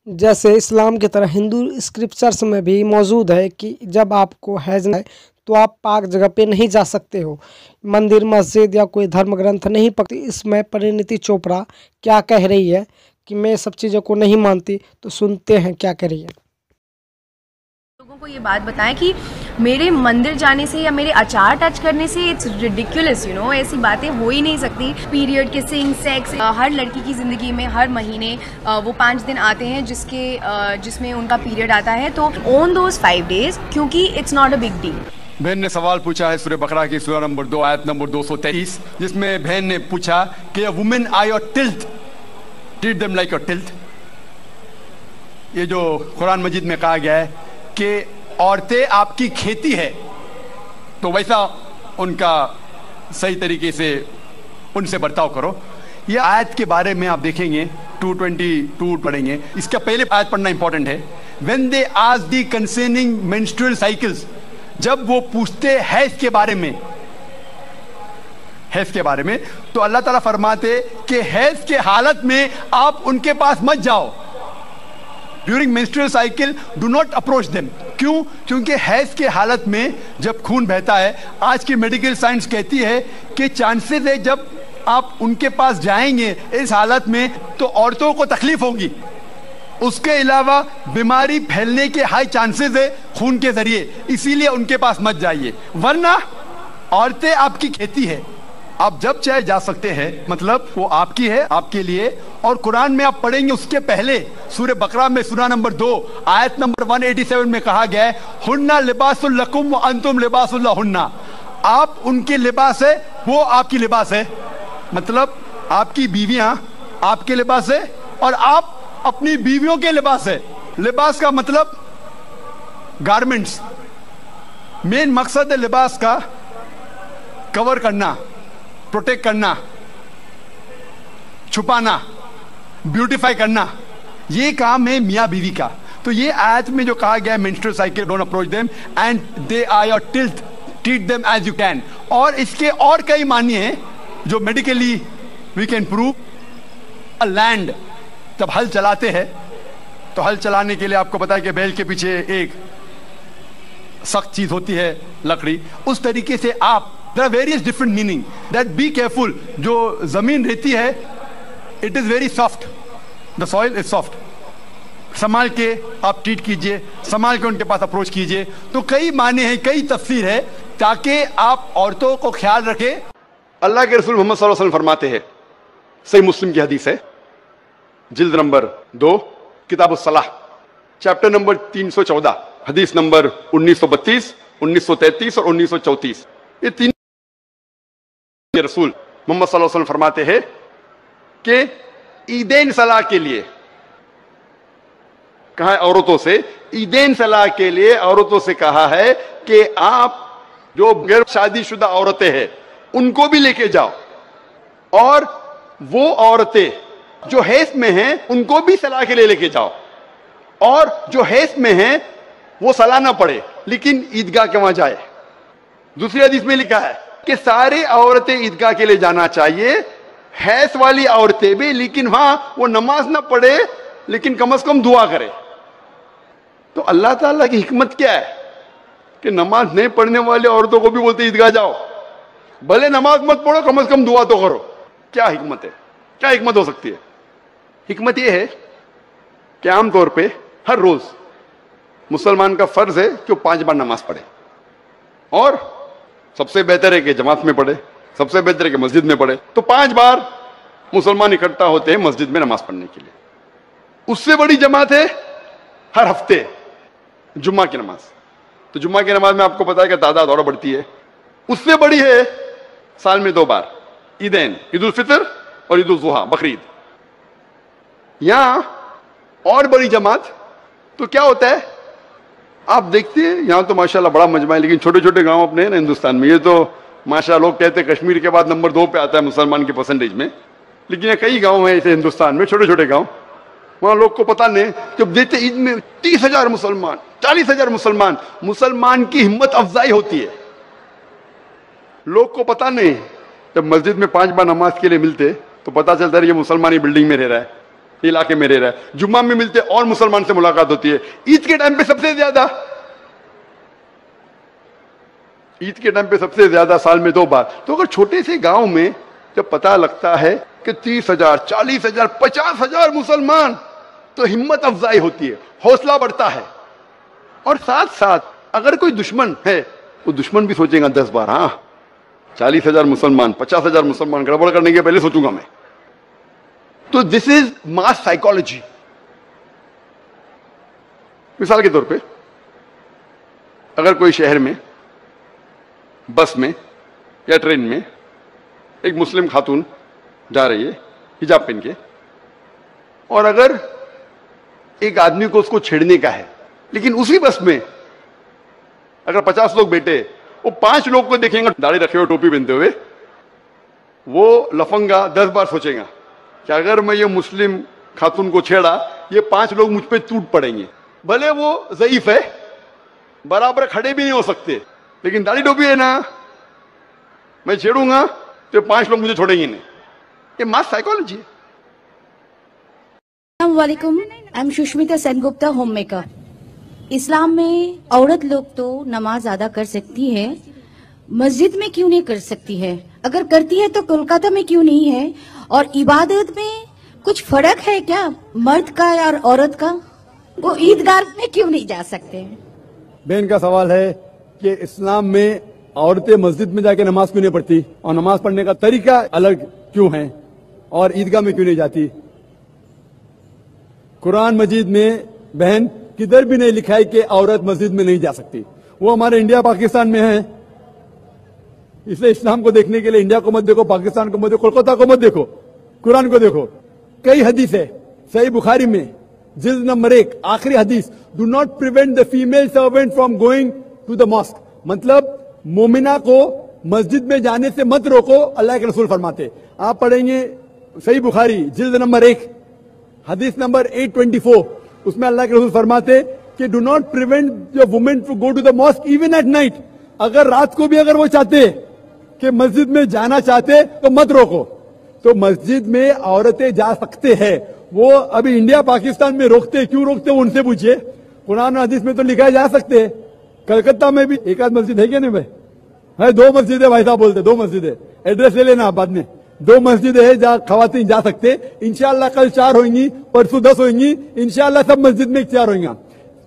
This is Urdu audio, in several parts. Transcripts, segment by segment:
جیسے اسلام کی طرح ہندو اسکرپچرس میں بھی موجود ہے کہ جب آپ کو حیض ہے تو آپ پاک جگہ پہ نہیں جا سکتے ہو، مندر مسجد یا کوئی دھرم گرنتھ نہیں پڑھتی۔ اس میں پرینیتی چوپڑا کیا کہہ رہی ہے کہ میں سب چیزوں کو نہیں مانتی، تو سنتے ہیں کیا کہہ رہی ہے۔ لوگوں کو یہ بات بتائیں کہ میرے مندر جانے سے یا میرے اچار ٹچ کرنے سے اٹس ریڈیکولس، ایسی باتیں ہو ہی نہیں سکتی۔ پیریڈ، کسنگ، سیکس ہر لڑکی کی زندگی میں ہر مہینے وہ 5 دن آتے ہیں جس میں ان کا پیریڈ آتا ہے، تو اون دوز 5 days کیونکہ it's not a big deal. بہن نے سوال پوچھا ہے سورہ بقرہ کی سورہ نمبر 2 آیت نمبر 223، جس میں بہن نے پوچھا کہ women are your tilth, treat them like your tilth. یہ جو قرآن مجید میں کہا گیا ہے کہ عورتیں آپ کی کھیتی ہے، تو ویسا ان کا صحیح طریقے سے ان سے برتاؤ کرو۔ یہ آیت کے بارے میں آپ دیکھیں گے 222 پڑھیں گے، اس کا پہلے آیت پڑھنا امپورٹنٹ ہے۔ when they ask the concerning menstrual cycles، جب وہ پوچھتے حیض کے بارے میں، تو اللہ تعالیٰ فرماتے کہ حیض کے حالت میں آپ ان کے پاس مت جاؤ۔ During menstrual cycle do not approach them۔ کیوں؟ کیونکہ حیض کے حالت میں جب خون بہتا ہے، آج کی میڈیکل سائنس کہتی ہے کہ چانسز ہے جب آپ ان کے پاس جائیں گے اس حالت میں تو عورتوں کو تکلیف ہوگی، اس کے علاوہ بیماری پھیلنے کے ہائی چانسز ہے خون کے ذریعے، اسی لیے ان کے پاس مت جائیے، ورنہ عورتیں آپ کی کھیتی ہے، آپ جب چاہے جا سکتے ہیں، مطلب وہ آپ کی ہے، آپ کے لیے۔ اور قرآن میں آپ پڑھیں گے اس کے پہلے سورہ بقرہ میں سورہ نمبر 2 آیت نمبر 187 میں کہا گیا ہے ہن لباس لکم وانتم لباس لہن، آپ ان کے لباس ہے، وہ آپ کی لباس ہے، مطلب آپ کی بیویاں آپ کے لباس ہے اور آپ اپنی بیویوں کے لباس ہے۔ لباس کا مطلب گارمنٹس، مین مقصد ہے لباس کا کور کرنا، پروٹیکٹ کرنا، چھپانا، بیوٹیفائی کرنا، یہ کام ہے میاں بیوی کا۔ تو یہ آیت میں جو کہا گیا ہے menstrual cycle don't approach them and they are your tilth, treat them as you can، اور اس کے اور کئی معنی ہیں جو medically we can prove۔ Land جب ہل چلاتے ہیں تو ہل چلانے کے لیے آپ کو پتا ہے کہ بیل کے پیچھے ایک سخت چیز ہوتی ہے لکڑی، اس طریقے سے آپ there are various different meaning that be careful۔ جو زمین رہتی ہے it is very soft، the soil is soft، سنبھال کے آپ ٹریٹ کیجئے، سنبھال کے ان کے پاس اپروچ کیجئے۔ تو کئی معنی ہیں، کئی تفسیر ہے تاکہ آپ عورتوں کو خیال رکھیں۔ اللہ کے رسول محمد صلی اللہ علیہ وسلم فرماتے ہیں، صحیح مسلم کی حدیث ہے، جلد نمبر 2 کتاب الصلاح چیپٹر نمبر 314 حدیث نمبر 1932 1933 اور 1934، یہ تین رسول محمد صلی اللہ علیہ وسلم فرماتے ہیں کہ عیدین صلاح کے لیے کہا ہے عورتوں سے، عیدین صلاح کے لیے عورتوں سے کہا ہے کہ آپ جو غیر شادی شدہ عورتیں ہیں ان کو بھی لے کے جاؤ، اور وہ عورتیں جو حیض میں ہیں ان کو بھی صلاح کے لیے لے کے جاؤ، اور جو حیض میں ہیں وہ صلاح نہ پڑے لیکن عیدگاہ کے وہاں جائے۔ دوسری حدیث میں لکھا ہے کہ سارے عورتیں عیدگاہ کے لیے جانا چاہیے، حیض والی عورتیں بھی، لیکن وہاں وہ نماز نہ پڑھے لیکن کم از کم دعا کرے۔ تو اللہ تعالیٰ کی حکمت کیا ہے کہ نماز نہیں پڑھنے والی عورتوں کو بھی بولتے عیدگاہ جاؤ، بھلے نماز مت پڑھو کم از کم دعا تو کرو۔ کیا حکمت ہے؟ کیا حکمت ہو سکتی ہے؟ حکمت یہ ہے کہ عام طور پہ ہر روز مسلمان کا فرض ہے کہ وہ 5 بار نماز پڑھے، اور سب سے بہتر ہے کہ جماعت میں پڑھے، سب سے بہتر ہے کہ مسجد میں پڑھے۔ تو 5 بار مسلمان اکٹھا ہوتے ہیں مسجد میں نماز پڑھنے کے لیے۔ اس سے بڑی جماعت ہے ہر ہفتے جمعہ کی نماز، تو جمعہ کی نماز میں آپ کو پتا ہے کہ تعداد اور بڑھتی ہے۔ اس سے بڑی ہے سال میں 2 بار عیدین، عید الفطر اور عید الاضحیٰ، بقرعید۔ یہاں اور بڑی جماعت تو کیا ہوتا ہے آپ دیکھتے ہیں، یہاں تو ماشاءاللہ بڑا مجمع ہے، لیکن چھوٹے چھوٹے گاؤں اپنے ہیں نا ہندوستان میں، یہ تو ماشاءاللہ لوگ کہتے ہیں کشمیر کے بعد نمبر 2 پہ آتا ہے مسلمان کی پرسنٹیج میں، لیکن یہ کئی گاؤں ہیں ایسے ہندوستان میں، چھوٹے چھوٹے گاؤں، وہاں لوگ کو پتہ نہیں، جب دیتے عید میں 30,000 مسلمان، 40,000 مسلمان کی ہمت افزائی ہوتی ہے۔ لوگ کو پتہ نہیں، جب مسجد میں 5 بار نماز کے لیے ملتے تو پتہ چلتا ہے یہ مسلمانی بلڈنگ میں رہ رہا ہے، علاقے میں رہ رہا ہے, جمعہ میں ملتے اور مسلمان سے ملاقات ہوتی ہے, عید کے ٹائم پہ سب سے زیادہ, عید کے ٹائم پہ سب سے زیادہ, سال میں 2 بار. تو اگر چھوٹے سے گاؤں میں جب پتا لگتا ہے کہ 30,000, 40,000, 50,000 مسلمان, تو ہمت افزائی ہوتی ہے, حوصلہ بڑھتا ہے. اور ساتھ ساتھ اگر کوئی دشمن ہے, وہ دشمن بھی سوچے گا 10 بار, ہاں 40,000 مسلمان, 50,000 مسلمان, گڑبڑ کرنے کے پہلے سوچوں گا میں. تو دس از ماس سائیکالوجی. مثال کے طور پہ اگر کوئی شہر میں بس میں یا ٹرین میں ایک مسلم خاتون جا رہی ہے حجاب پہن کے, اور اگر ایک آدمی کو اس کو چھیڑنے کا ہے, لیکن اسی بس میں اگر 50 لوگ بیٹھے, وہ 5 لوگ کو دیکھیں گا داڑھی رکھے ہوئے, ٹوپی پہنتے ہوئے, وہ لفنگا 10 بار سوچے گا کہ اگر میں یہ مسلم خاتون کو چھیڑا, یہ 5 لوگ مجھ پہ ٹوٹ پڑیں گے. بھلے وہ ضعیف ہے, برابر کھڑے بھی نہیں ہو سکتے, لیکن داڑھی ٹوپی ہے نا, میں چھیڑوں گا تو 5 لوگ مجھے چھوڑیں گے نہیں. یہ ماس سائیکالوجی ہے. السلام علیکم, I am Sushmita Sen Gupta, homemaker. اسلام میں عورت لوگ تو نماز ادا کر سکتی ہے, مسجد میں کیوں نہیں کر سکتی ہے؟ اگر کرتی ہے تو کولکاتہ میں کیوں نہیں ہے؟ اور عبادت میں کچھ فرق ہے کیا مرد کا اور عورت کا؟ وہ عیدگاہ میں کیوں نہیں جا سکتے؟ بہن کا سوال ہے کہ اسلام میں عورتیں مسجد میں جا کے نماز کیوں نہیں پڑھتی, اور نماز پڑھنے کا طریقہ الگ کیوں ہے, اور عیدگاہ میں کیوں نہیں جاتی؟ قرآن مجید میں بہن کدھر بھی نہیں لکھا ہے کہ عورت مسجد میں نہیں جا سکتی. وہ ہمارے انڈیا پاکستان میں ہے, اس لیے اسلام کو دیکھنے کے لیے انڈیا کو مت دیکھو, پاکستان کو مت دیکھو, کولکاتہ کو مت دیکھو, قرآن کو دیکھو. کئی حدیث ہے صحیح بخاری میں جلد نمبر 1 آخری حدیث, do not prevent the female servant from going to the mosque, مطلب مومنہ کو مسجد میں جانے سے مت روکو, اللہ کے رسول فرماتے. آپ پڑھیں گے صحیح بخاری جلد نمبر 1 حدیث نمبر 824, اس میں اللہ کے رسول فرماتے کہ do not prevent your women to go to the mosque even at night. اگر رات کو بھی اگر وہ چاہتے کہ مسجد میں جانا چاہتے تو مت روکو. تو مسجد میں عورتیں جا سکتے ہیں. وہ ابھی انڈیا پاکستان میں روکتے, کیوں روکتے وہ ان سے پوچھئے. قرآن و حدیث میں تو لکھا ہے جا سکتے ہیں. کلکتہ میں بھی ایک آدھ مسجد ہے کیا نہیں بھائی؟ ہے 2 مسجدیں بھائی صاحب بولتے, 2 مسجدیں, ایڈریس لے لینا آپ بعد میں. 2 مسجدیں ہیں جہاں خواتین جا سکتے. انشاءاللہ کل 4 ہوئیں گی, پرسوں 10 ہوئیں گی, انشاءاللہ سب مسجد میں اختیار ہوئیں گا.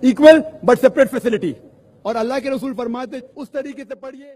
Equal but separate facility. اور اللہ کے رسول فرماتے اس طریقے سے پڑھیے.